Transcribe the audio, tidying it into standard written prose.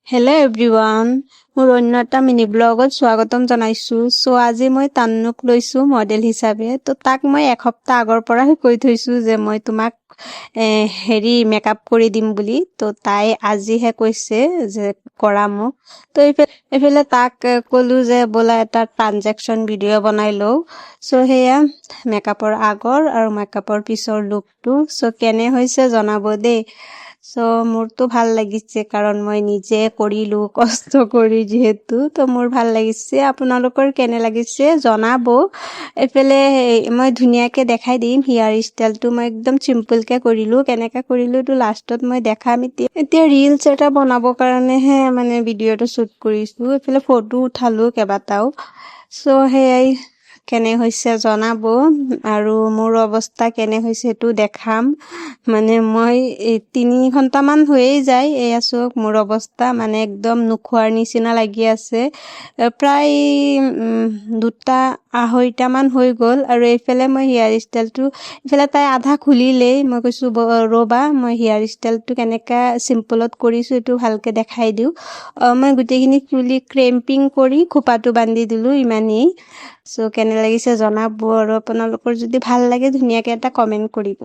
Hello' everyone, মোৰ অন্য এটা মিনি ব্লগত স্বাগতম জনাইছোঁ। আজি মই তান্নুক লৈছোঁ মডেল হিচাপে। তাক মই এসপ্তাহ আগৰ পৰাই কৈ থৈছোঁ যে মই তোমাক মেকআপ কৰি দিম বুলি। তাই আজিহে কৈছে যে কৰা মোক। এইফালে তাক ক'লোঁ যে বোলা এটা ট্ৰানজেকশ্যন ভিডিঅ' বনাই লওঁ। সেয়া মেকআপৰ আগৰ আৰু মেকআপৰ পিছৰ লুকটো। কেনে হৈছে জনাব দেই। মোৰতো ভাল লাগিছে কাৰণ মই নিজে কৰিলোঁ কষ্ট কৰি যিহেতু মোৰ ভাল লাগিছে। আপোনালোকৰ কেনে লাগিছে জনাব। এইফালে মই ধুনীয়াকৈ দেখাই দিম হেয়াৰ ষ্টাইলটো মই একদম চিম্পলকৈ কৰিলোঁ। কেনেকৈ কৰিলোঁ লাষ্টত মই দেখাম। এতিয়া ৰিলছ এটা বনাবৰ কাৰণেহে ভিডিঅ'টো শ্বুট কৰিছোঁ। এইফালে ফটো উঠালোঁ কেইবাটাও। সেয়াই কেনে হৈছে জনাব আৰু মোৰ অৱস্থা কেনে হৈছে সেইটো দেখাম। মই 3 ঘণ্টামান হৈয়ে যায়। এয়া চাওক মোৰ অৱস্থা একদম নোখোৱাৰ নিচিনা লাগি আছে। প্ৰায় 2-2:30মান হৈ গ'ল আৰু এইফালে মই হেয়াৰ ষ্টাইলটো এইফালে তাই আধা খুলিলেই। মই কৈছোঁ ৰ'বা মই হেয়াৰ ষ্টাইলটো কেনেকৈ চিম্পলত কৰিছোঁ এইটো ভালকৈ দেখাই দিওঁ। মই গোটেইখিনি খুলি ক্ৰেম্পিং কৰি খোপাটো বান্ধি দিলোঁ ইমানেই। কেনে লাগিছে জনাব আৰু আপোনালোকৰ যদি ভাল লাগে ধুনীয়াকৈ এটা কমেণ্ট কৰিব।